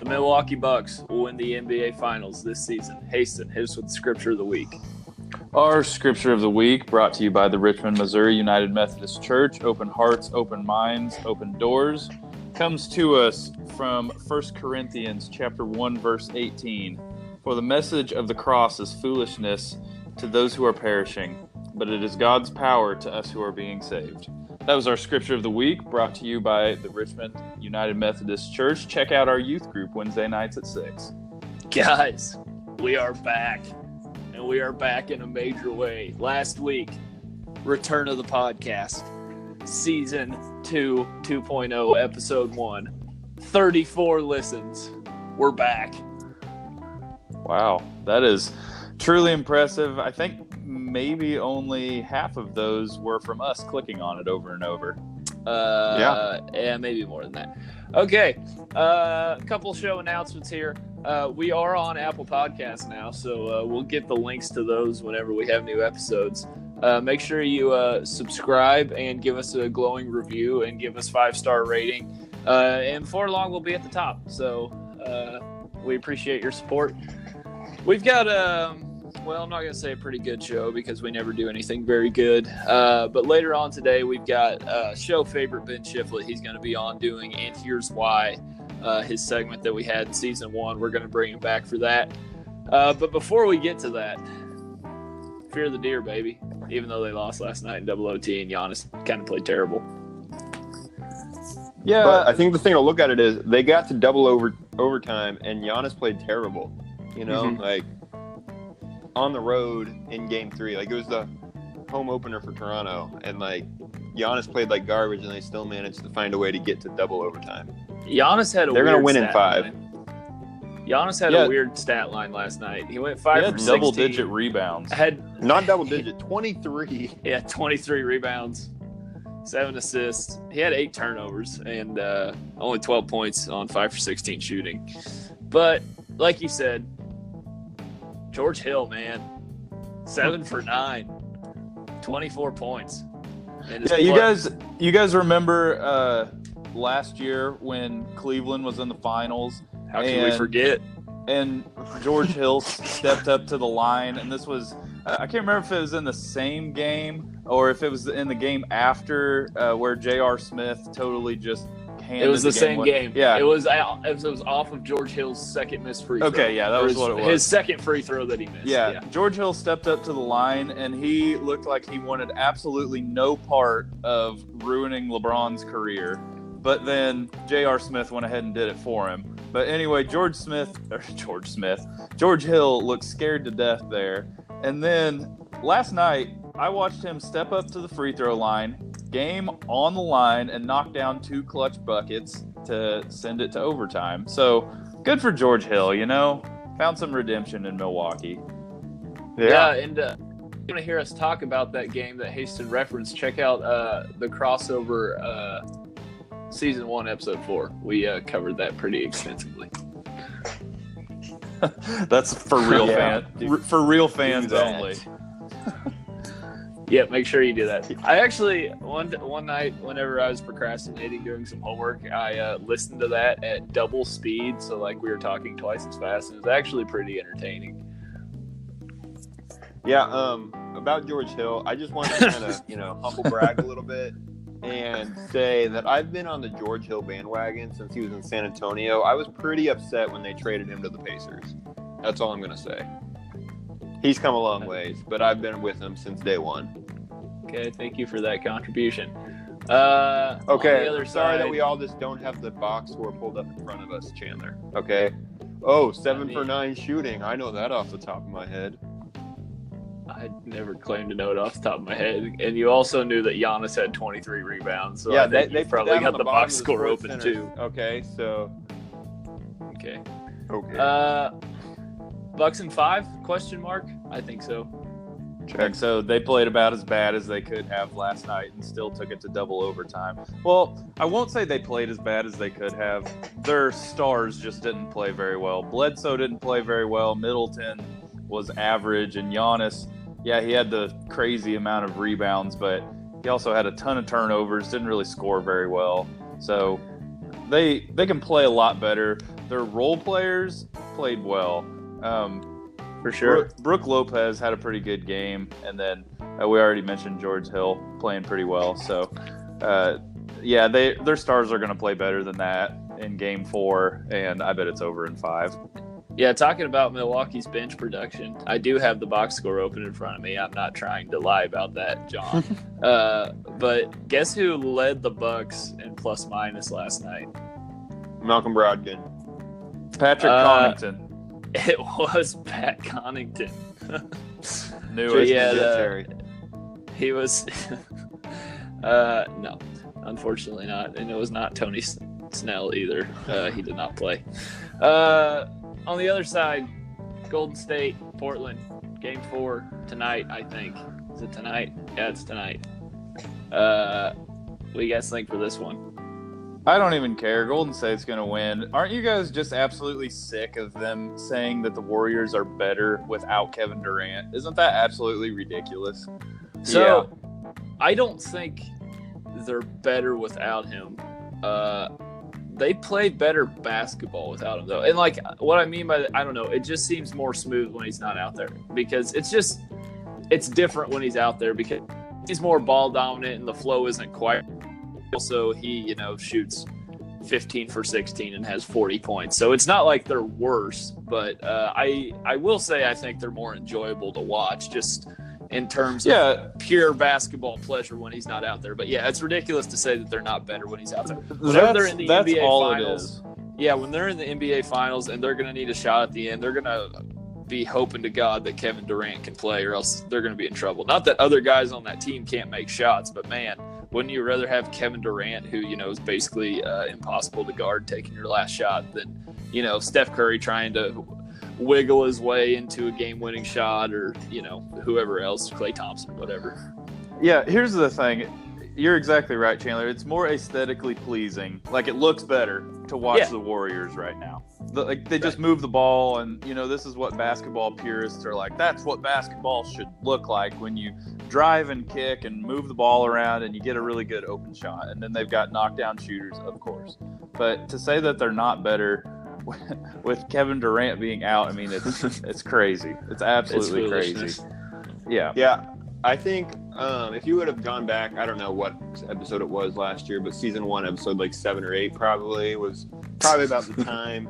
Milwaukee Bucks will win the NBA Finals this season. Haston, hit us with the Scripture of the Week. Our Scripture of the Week brought to you by the Richmond, Missouri United Methodist Church. Open hearts, open minds, open doors. Comes to us from 1 Corinthians chapter 1, verse 18. For the message of the cross is foolishness to those who are perishing, but it is God's power to us who are being saved. That was our Scripture of the Week, brought to you by the Richmond United Methodist Church. Check out our youth group Wednesday nights at 6. Guys, we are back, and we are back in a major way. Last week, return of the podcast, Season 2, 2.0, Episode 1. 34 listens. We're back. Wow, that is truly impressive. I think maybe only half of those were from us clicking on it over and over. Yeah, maybe more than that. Okay, a couple show announcements here. We are on Apple Podcasts now, so we'll get the links to those whenever we have new episodes. Make sure you subscribe and give us a glowing review and give us 5-star rating. And before long, we'll be at the top. So we appreciate your support. We've got well, I'm not going to say a pretty good show because we never do anything very good. But later on today, we've got show favorite Ben Shifflett. He's going to be on doing And Here's Why, his segment that we had in Season 1. We're going to bring him back for that. But before we get to that, fear the deer, baby. Even though they lost last night in double OT and Giannis kind of played terrible. Yeah, but I think the thing to look at it is they got to double overtime and Giannis played terrible. You know, like on the road in Game 3, like it was the home opener for Toronto, and like Giannis played like garbage, and they still managed to find a way to get to double overtime. Giannis had They're going to win in 5. Giannis had a weird stat line last night. He went 5 for 16. Double-digit rebounds. Not double-digit, 23. Yeah, 23 rebounds, 7 assists. He had 8 turnovers and only 12 points on 5 for 16 shooting. But like you said, George Hill, man, 7 for 9, 24 points. Yeah, you guys remember last year when Cleveland was in the finals? How can we forget? And George Hill stepped up to the line, and this was I can't remember if it was in the same game or if it was in the game after where J.R. Smith totally just handed it was the same away. game. Yeah, it was off of George Hill's second missed free throw. Okay, yeah, that was what it was. His second free throw that he missed. Yeah, George Hill stepped up to the line, and he looked like he wanted absolutely no part of ruining LeBron's career. But then J.R. Smith went ahead and did it for him. But anyway, George Hill looked scared to death there. And then last night, I watched him step up to the free throw line, game on the line, and knock down 2 clutch buckets to send it to overtime. So good for George Hill, you know. Found some redemption in Milwaukee. Yeah, and you're going to hear us talk about that game that Haston referenced. Check out the crossover Season 1, Episode 4. We covered that pretty extensively. That's for real fans only. Yeah, make sure you do that. I actually, one night, whenever I was procrastinating doing some homework, I listened to that at double speed, so like we were talking twice as fast. It was actually pretty entertaining. Yeah, about George Hill, I just wanted to kind of, humble brag a little bit and say that I've been on the George Hill bandwagon since he was in San Antonio. I was pretty upset when they traded him to the Pacers. That's all I'm going to say. He's come a long ways, but I've been with him since day one. Okay, thank you for that contribution. Okay, sorry that we all just don't have the box score pulled up in front of us, Chandler. Okay. Oh, 7 for 9 shooting. I know that off the top of my head. I never claimed to know it off the top of my head. And you also knew that Giannis had 23 rebounds. So yeah, I think they probably got the box score open too. Okay, so. Okay. Bucks in 5? Question mark? I think so. Check. So they played about as bad as they could have last night and still took it to double overtime. Well, I won't say they played as bad as they could have. Their stars just didn't play very well. Bledsoe didn't play very well. Middleton was average. And Giannis, yeah, he had the crazy amount of rebounds, but he also had a ton of turnovers, didn't really score very well. So they can play a lot better. their role players played well. For sure. Brooke Lopez had a pretty good game, and then we already mentioned George Hill playing pretty well. So, their stars are going to play better than that in Game 4, and I bet it's over in 5. Yeah, talking about Milwaukee's bench production, I do have the box score open in front of me. I'm not trying to lie about that, John. But guess who led the Bucks in plus minus last night? Malcolm Brogdon. Patrick Connaughton. It was Pat Connaughton. Knew it. Yeah, he was. No, unfortunately not, and it was not Tony Snell either. He did not play. On the other side, Golden State, Portland, Game 4 tonight. I think is it tonight? Yeah, it's tonight. What do you guys think for this one? I don't even care. Golden State's going to win. Aren't you guys just absolutely sick of them saying that the Warriors are better without Kevin Durant? Isn't that absolutely ridiculous? So, I don't think they're better without him. They play better basketball without him, though. And, like, what I mean by that, I don't know. It just seems more smooth when he's not out there because it's different when he's out there because he's more ball dominant and the flow isn't quite. Also, he, shoots 15 for 16 and has 40 points. So it's not like they're worse, but I will say I think they're more enjoyable to watch just in terms of pure basketball pleasure when he's not out there. But, yeah, it's ridiculous to say that they're not better when he's out there. Whenever they're in the NBA Finals, when they're in the NBA Finals and they're going to need a shot at the end, they're going to be hoping to God that Kevin Durant can play or else they're going to be in trouble. Not that other guys on that team can't make shots, but, man, wouldn't you rather have Kevin Durant, who, is basically impossible to guard, taking your last shot than, Steph Curry trying to wiggle his way into a game-winning shot or, whoever else, Klay Thompson, whatever. Yeah, here's the thing. You're exactly right, Chandler. It's more aesthetically pleasing. Like, it looks better to watch the Warriors right now. They just move the ball, and, this is what basketball purists are like. That's what basketball should look like when you drive and kick and move the ball around and you get a really good open shot. And then they've got knockdown shooters, of course. But to say that they're not better with Kevin Durant being out, I mean, it's crazy. It's absolutely crazy. Yeah. Yeah. I think if you would have gone back, I don't know what episode it was last year, but season 1, episode like 7 or 8 was probably about the time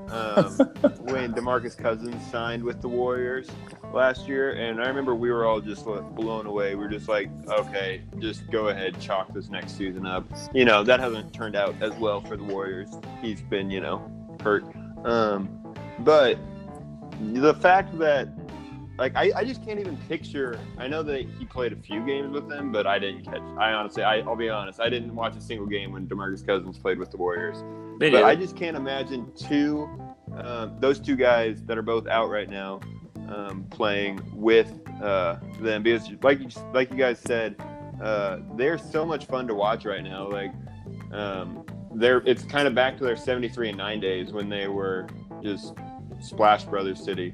when DeMarcus Cousins signed with the Warriors last year. And I remember we were all just blown away. We were just like, okay, just go ahead, chalk this next season up. That hasn't turned out as well for the Warriors. He's been, hurt. But the fact that, like, I just can't even picture. I know that he played a few games with them, but I didn't catch. I'll be honest. I didn't watch a single game when DeMarcus Cousins played with the Warriors. But I just can't imagine those two guys that are both out right now playing with them because, like you guys said, they're so much fun to watch right now. Like, it's kind of back to their 73-9 days when they were just Splash Brothers City,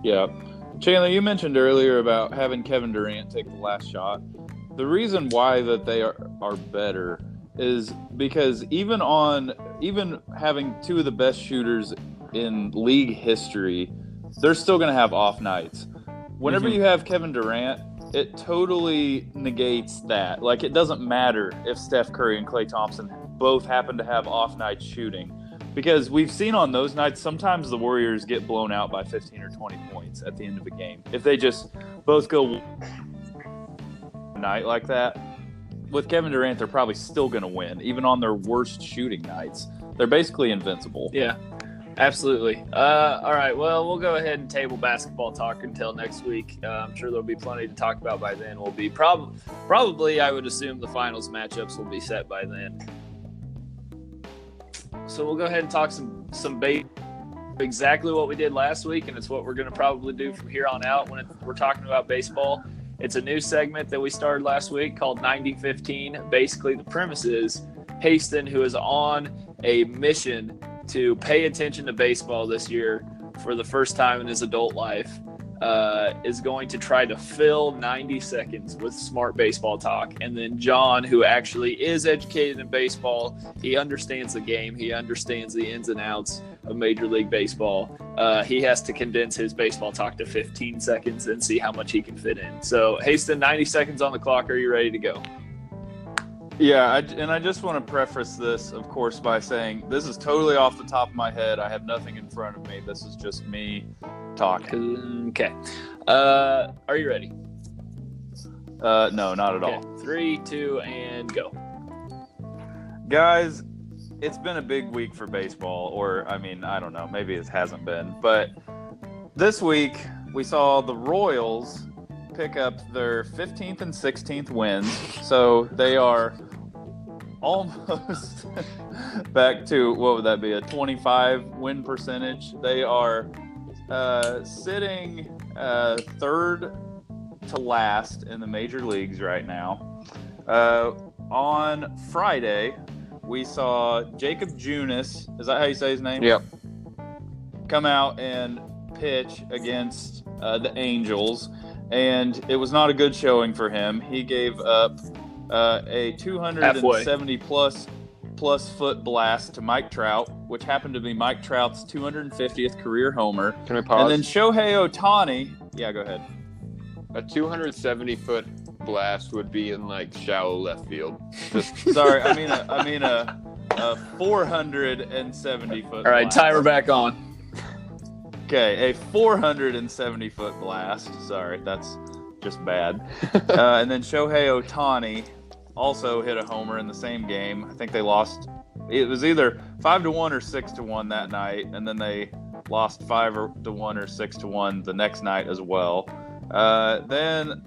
Yeah. Chandler, you mentioned earlier about having Kevin Durant take the last shot. The reason why that they are better is because even having two of the best shooters in league history, they're still going to have off nights. Whenever you have Kevin Durant, it totally negates that. Like, it doesn't matter if Steph Curry and Klay Thompson both happen to have off nights shooting. Because we've seen on those nights, sometimes the Warriors get blown out by 15 or 20 points at the end of a game. If they just both go a night like that, with Kevin Durant, they're probably still going to win, even on their worst shooting nights. They're basically invincible. Yeah, absolutely. All right, well, we'll go ahead and table basketball talk until next week. I'm sure there'll be plenty to talk about by then. We'll be probably, I would assume, the finals matchups will be set by then. So we'll go ahead and talk some exactly what we did last week, and it's what we're going to probably do from here on out when we're talking about baseball. It's a new segment that we started last week called 90-15. Basically, the premise is Haston, who is on a mission to pay attention to baseball this year for the first time in his adult life, is going to try to fill 90 seconds with smart baseball talk. And then John, who actually is educated in baseball, he understands the game. He understands the ins and outs of Major League Baseball. He has to condense his baseball talk to 15 seconds and see how much he can fit in. So, Haston, 90 seconds on the clock. Are you ready to go? Yeah, and I just want to preface this, of course, by saying this is totally off the top of my head. I have nothing in front of me. This is just me talking. Okay. Are you ready? No, not at all. 3, 2, and go. Guys, it's been a big week for baseball, or, I mean, I don't know. Maybe it hasn't been. But this week, we saw the Royals pick up their 15th and 16th wins. So they are almost back to, what would that be, a 25 win percentage. They are sitting third to last in the major leagues right now. On Friday, we saw Jacob Junis, is that how you say his name? Yep. Come out and pitch against the Angels, and it was not a good showing for him. He gave up a 270 plus foot blast to Mike Trout, which happened to be Mike Trout's 250th career homer. Can I pause? And then Shohei Ohtani. Yeah, go ahead. A 270-foot blast would be in like shallow left field. Sorry, I mean a 470 foot. All right, blast. timer back on. Okay, a 470 foot blast. Sorry, that's just bad. And then Shohei Ohtani also hit a homer in the same game. I think they lost. It was either 5-1 or 6-1 that night, and then they lost 5-1 or 6-1 the next night as well. Then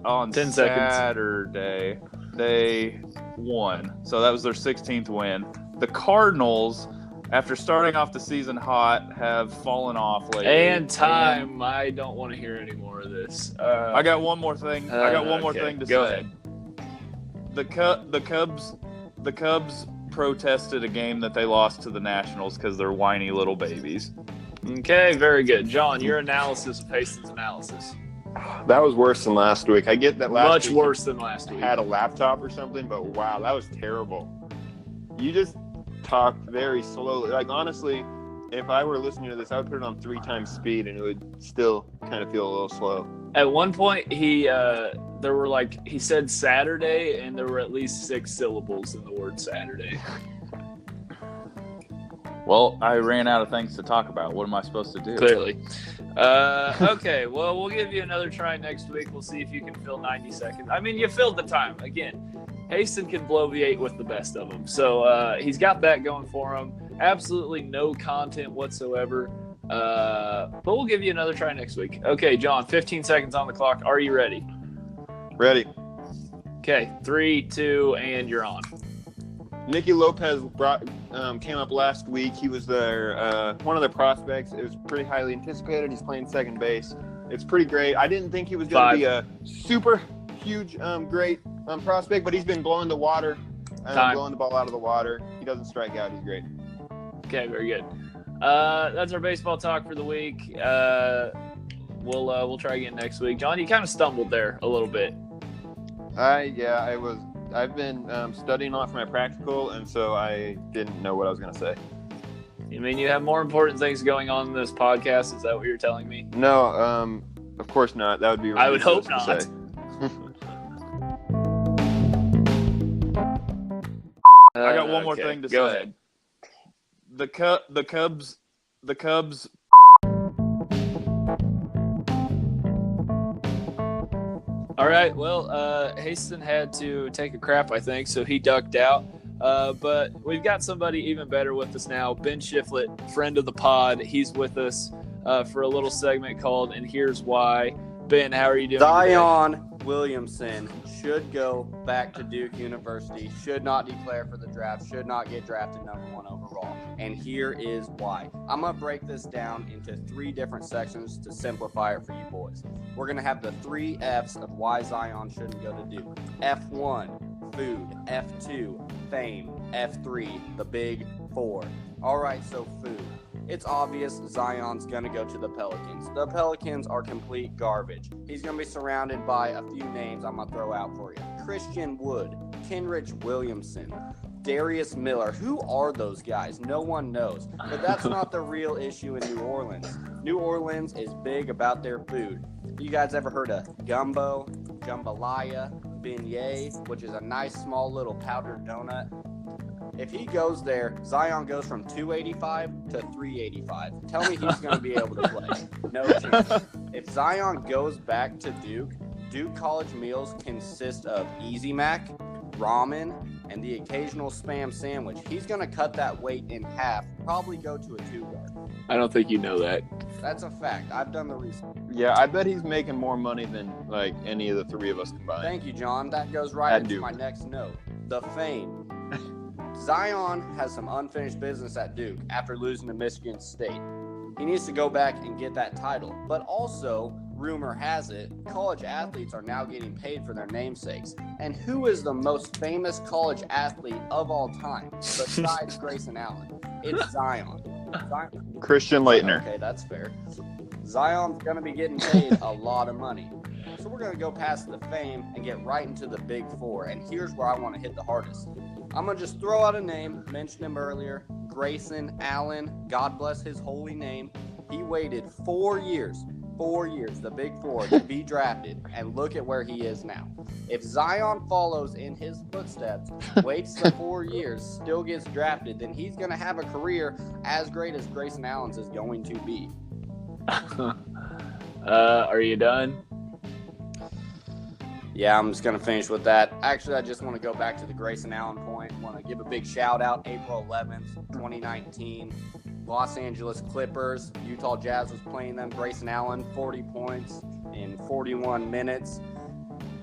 on 10 Saturday, they won. So that was their 16th win. The Cardinals, after starting off the season hot, have fallen off lately. And time. I don't want to hear any more of this. I got one more thing. More thing to Go say. ahead. The Cubs protested a game that they lost to the Nationals because they're whiny little babies. Okay, very good. John, your analysis of Haston's analysis. That was worse than last week. I get that Much week worse than last week. had a laptop or something, but wow, that was terrible. You just talk very slowly. Like, honestly, if I were listening to this, I would put it on 3 times speed, and it would still kind of feel a little slow. At one point, he said Saturday, and there were at least 6 syllables in the word Saturday. Well, I ran out of things to talk about. What am I supposed to do? Clearly. Okay, well, we'll give you another try next week. We'll see if you can fill 90 seconds. I mean, you filled the time. Again, Haston can bloviate with the best of them. So he's got that going for him. Absolutely no content whatsoever. But we'll give you another try next week. Okay, John, 15 seconds on the clock. Are you ready? Ready. Okay, 3, 2, and you're on. Nicky Lopez came up last week. He was their one of their prospects. It was pretty highly anticipated. He's playing second base. It's pretty great. I didn't think he was going to be a super huge, great prospect, but he's been blowing the water, blowing the ball out of the water. He doesn't strike out. He's great. Okay, very good. That's our baseball talk for the week. We'll try again next week. John, you kind of stumbled there a little bit. I've been studying a lot for my practical, and so I didn't know what I was going to say. You mean you have more important things going on in this podcast? Is that what you're telling me? No, of course not. That would be I would hope ridiculous not. to say. I got one more Okay, thing to go say. ahead. The Cubs. All right. Well, Haston had to take a crap, I think, so he ducked out. But we've got somebody even better with us now, Ben Shifflett, friend of the pod. He's with us for a little segment called "And Here's Why." Ben, how are you doing Zion Williamson should go back to Duke University, should not declare for the draft, should not get drafted number 1 overall. And here is why. I'm going to break this down into 3 different sections to simplify it for you boys. We're going to have the 3 F's of why Zion shouldn't go to Duke. F1, food. F2, fame. F3, the big 4. All right, so food. it's obvious Zion's going to go to the Pelicans. The Pelicans are complete garbage. He's going to be surrounded by a few names I'm going to throw out for you. Christian Wood, Kenrich Williamson, Darius Miller. Who are those guys? No one knows. But that's not the real issue in New Orleans. New Orleans is big about their food. You guys ever heard of gumbo, jambalaya, beignet, which is a nice small little powdered donut? If he goes there, Zion goes from 285 to 385. Tell me he's going to be able to play. No chance. If Zion goes back to Duke, Duke college meals consist of Easy Mac, ramen, and the occasional Spam sandwich. He's going to cut that weight in half, probably go to a 2-guard. I don't think you know that. That's a fact. I've done the research. Yeah, I bet he's making more money than like any of the three of us combined. Thank you, John. That goes right into my next note. The fame. Zion has some unfinished business at Duke after losing to Michigan State. He needs to go back and get that title. But also, rumor has it, college athletes are now getting paid for their namesakes. And who is the most famous college athlete of all time besides Grayson Allen? It's Zion. Christian Laettner. Okay, that's fair. Zion's going to be getting paid a lot of money. So we're going to go past the fame and get right into the big four. And here's where I want to hit the hardest. I'm going to just throw out a name, mentioned him earlier, Grayson Allen. God bless his holy name. He waited 4 years, the big four, to be drafted, and look at where he is now. If Zion follows in his footsteps, waits the 4 years, still gets drafted, then he's going to have a career as great as Grayson Allen's is going to be. Are you done? Yeah, I'm just going to finish with that. Actually, I just want to go back to the Grayson Allen point. I want to give a big shout out. April 11th, 2019, Los Angeles Clippers. Utah Jazz was playing them. Grayson Allen, 40 points in 41 minutes.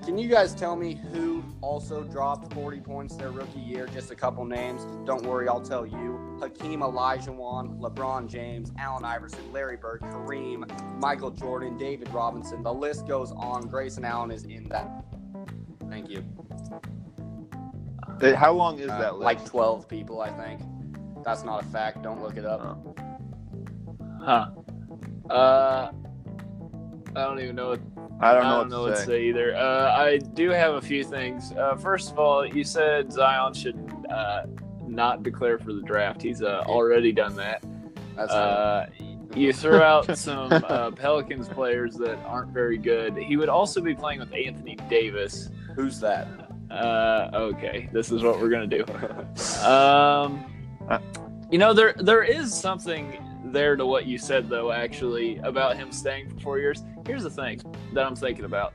Can you guys tell me who also dropped 40 points their rookie year? Just a couple names. Don't worry, I'll tell you. Hakeem Olajuwon, LeBron James, Allen Iverson, Larry Bird, Kareem, Michael Jordan, David Robinson. The list goes on. Grayson Allen is in that. Thank you. How long is that list? Like 12 people, I think. That's not a fact. Don't look it up. Huh. I don't even know what. I don't know what to say either. I do have a few things. First of all, you said Zion should not declare for the draft. He's already done that. That's you threw out some Pelicans players that aren't very good. He would also be playing with Anthony Davis. Who's that? Okay, this is what we're gonna do. There is something there to what you said, though, actually, about him staying for 4 years. Here's the thing that I'm thinking about.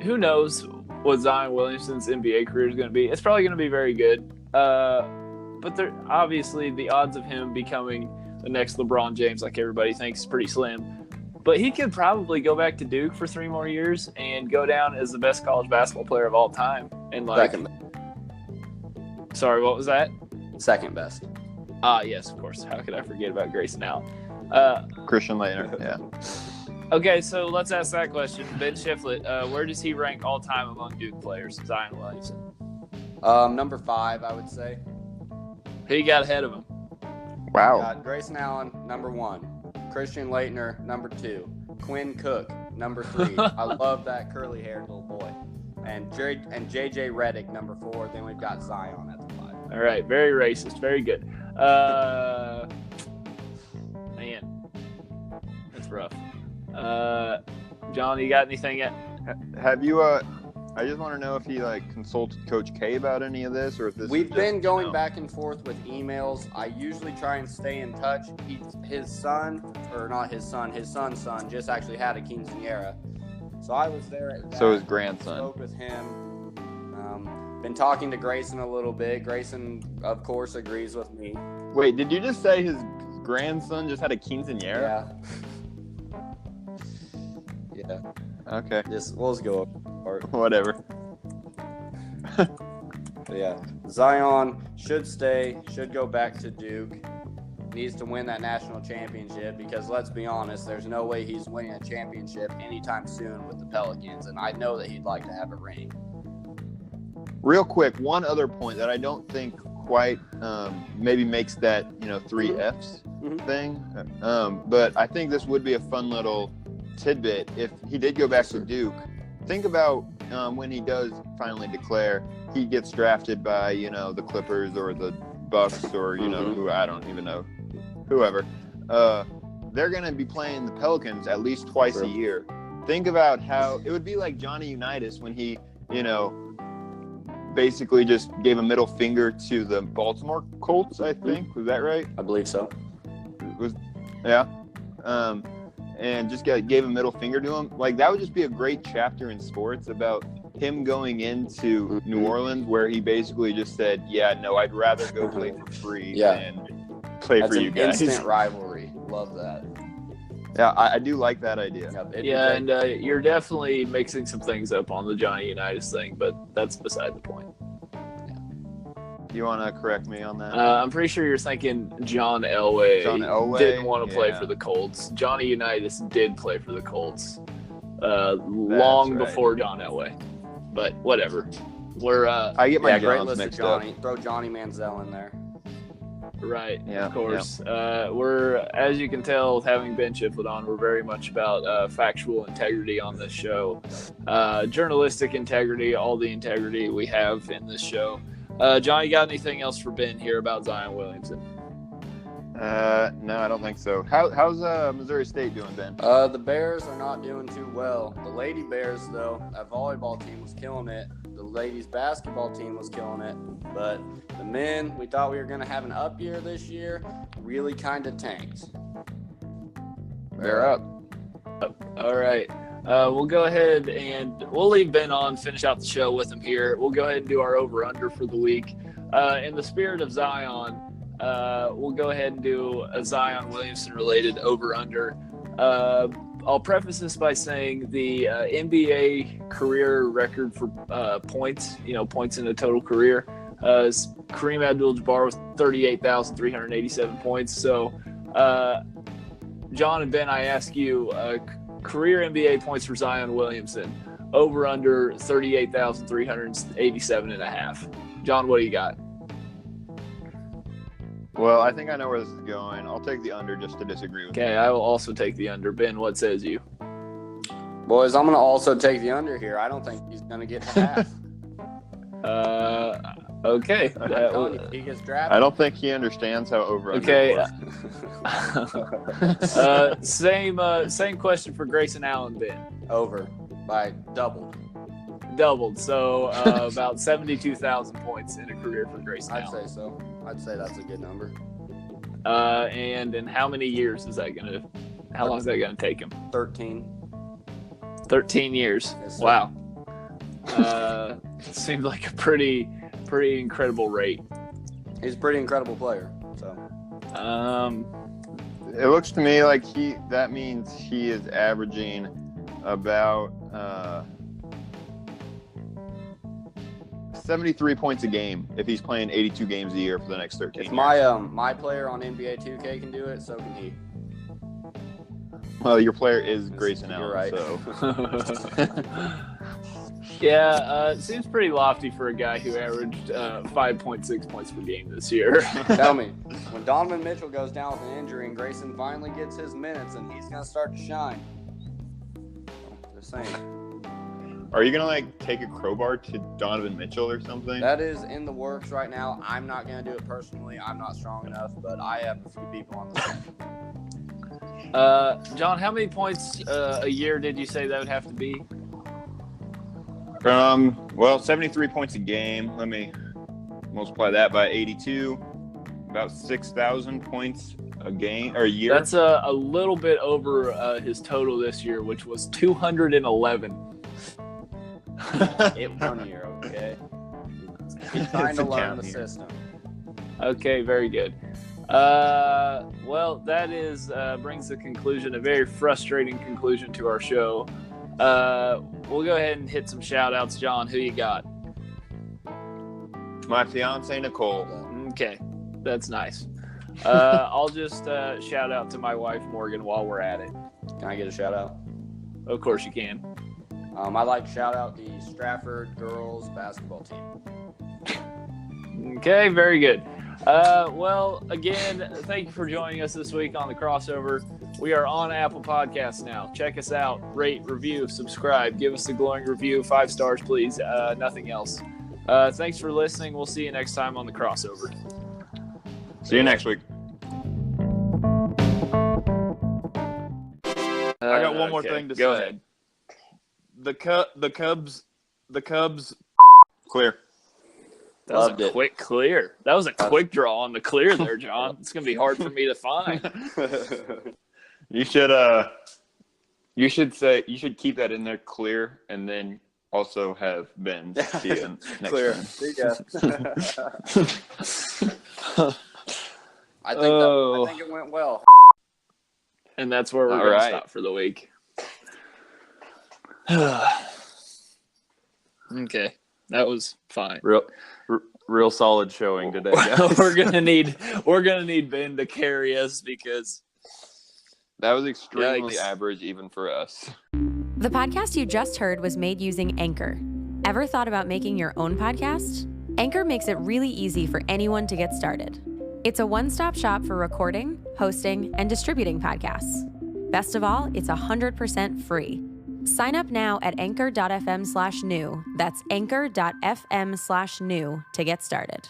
Who knows what Zion Williamson's NBA career is going to be? It's probably going to be very good. But obviously the odds of him becoming the next LeBron James, like everybody thinks, is pretty slim. But he could probably go back to Duke for 3 more years and go down as the best college basketball player of all time. And Sorry, what was that? Second best. Yes, of course. How could I forget about Grayson Allen? Christian Laettner, yeah. Okay, so let's ask that question. Ben Shifflett, where does he rank all time among Duke players? Zion Williamson. Number 5, I would say. Who you got ahead of him? Wow. Got Grayson Allen, number 1. Christian Laettner, number 2. Quinn Cook, number 3. I love that curly-haired little boy. And JJ Redick, number 4. Then we've got Zion at the 5. All right, very racist. Very good. Man, that's rough. John, you got anything yet? Have you? I just want to know if he consulted Coach K about any of this, or if this. We've been going back and forth with emails. I usually try and stay in touch. His son's son just actually had a quinceañera, so I was there at that. So his grandson. Spoke with him. Been talking to Grayson a little bit. Grayson, of course, agrees with me. Wait, did you just say his grandson just had a quinceañera? Yeah. Okay. We'll just go apart. Whatever. Yeah. Zion should go back to Duke. Needs to win that national championship because, let's be honest, there's no way he's winning a championship anytime soon with the Pelicans, and I know that he'd like to have a ring. Real quick, one other point that I don't think quite maybe makes that 3 Fs thing. But I think this would be a fun little tidbit if he did go back to Duke. Think about when he does finally declare, he gets drafted by the Clippers or the Bucks or who I don't even know, whoever. They're going to be playing the Pelicans at least twice a year. Think about how it would be like Johnny Unitas when he basically just gave a middle finger to the Baltimore Colts, I think. Was that right? I believe so. Yeah. And just gave a middle finger to him. Like, that would just be a great chapter in sports about him going into New Orleans, where he basically just said, yeah, no, I'd rather go play for free than play for you guys. That's an instant rivalry. Love that. Yeah, I do like that idea. And you're definitely mixing some things up on the Johnny Unitas thing, but that's beside the point. You want to correct me on that? I'm pretty sure you're thinking John Elway. John Elway didn't want to play for the Colts. Johnny Unitas did play for the Colts long before John Elway. But whatever. We're I get my great Johns list mixed of Johnny. up. Throw Johnny Manziel in there. Right, Yeah, of course. We're, as you can tell, having Ben Shifflett on, we're very much about factual integrity on this show. Journalistic integrity, all the integrity we have in this show. John, you got anything else for Ben here about Zion Williamson? No, I don't think so. How's Missouri State doing, Ben? The Bears are not doing too well. The Lady Bears, though, that volleyball team was killing it. The ladies basketball team was killing it. But the men, we thought we were going to have an up year this year, really kind of tanked. They're up. All right. We'll go ahead and we'll leave Ben on, finish out the show with him here. We'll go ahead and do our over-under for the week. In the spirit of Zion, we'll go ahead and do a Zion Williamson-related over-under. I'll preface this by saying the NBA career record for points, points in a total career, is Kareem Abdul-Jabbar with 38,387 points. So, John and Ben, I ask you, career NBA points for Zion Williamson, over under 38,387.5. John, what do you got? Well, I think I know where this is going. I'll take the under just to disagree with you. Okay, I will also take the under. Ben, what says you? Boys, I'm going to also take the under here. I don't think he's going to get to half. Okay. He gets drafted. I don't think he understands how over. Okay. Same question for Grayson Allen, Ben. Over by doubled. So about 72,000 points in a career for Grayson Allen. I'd say so. I'd say that's a good number. And in how many years is that how long is that gonna take him? 13 years. Yes, sir. Wow. Seems like a pretty incredible rate. He's a pretty incredible player. So It looks to me like that means he is averaging about 73 points a game if he's playing 82 games a year for the next 13 if years. my player on NBA 2K can do it, so can he. Well, your player is Grayson Allen, You're right. so. Yeah, it seems pretty lofty for a guy who averaged 5.6 points per game this year. Tell me, when Donovan Mitchell goes down with an injury and Grayson finally gets his minutes and he's going to start to shine. Just saying. Are you going to, take a crowbar to Donovan Mitchell or something? That is in the works right now. I'm not going to do it personally. I'm not strong enough, but I have a few people on the team. John, how many points a year did you say that would have to be? Well, 73 points a game. Let me multiply that by 82. About 6,000 points a game or a year. That's a little bit over his total this year, which was 211. It 1 year, okay? He's trying to learn the system. Okay, very good. Well, that brings a conclusion, a very frustrating conclusion to our show. We'll go ahead and hit some shout-outs. John, who you got? My fiance Nicole. Okay, that's nice. I'll just shout out to my wife, Morgan, while we're at it. Can I get a shout-out? Of course you can. I'd like to shout out the Stratford girls basketball team. Okay, very good. Well, again, thank you for joining us this week on the crossover. We are on Apple Podcasts now. Check us out. Rate, review, subscribe. Give us a glowing review. 5 stars, please. Nothing else. Thanks for listening. We'll see you next time on the crossover. See you next week. I got one more Okay, thing to go say. ahead. The Cubs. Clear. That was Loved a it. quick clear. That was a quick draw on the clear there, John. It's going to be hard for me to find. You should keep that in there, clear, and then also have Ben see it next Clear. time. There you go. I think it went well. And that's where we're All going to right. stop for the week. Okay. That was fine. Real solid showing today, guys. we're gonna need Ben to carry us because That was extremely Yikes. average even for us. The podcast you just heard was made using Anchor. Ever thought about making your own podcast? Anchor makes it really easy for anyone to get started. It's a one-stop shop for recording, hosting, and distributing podcasts. Best of all, it's 100% free. Sign up now at anchor.fm/new. That's anchor.fm/new to get started.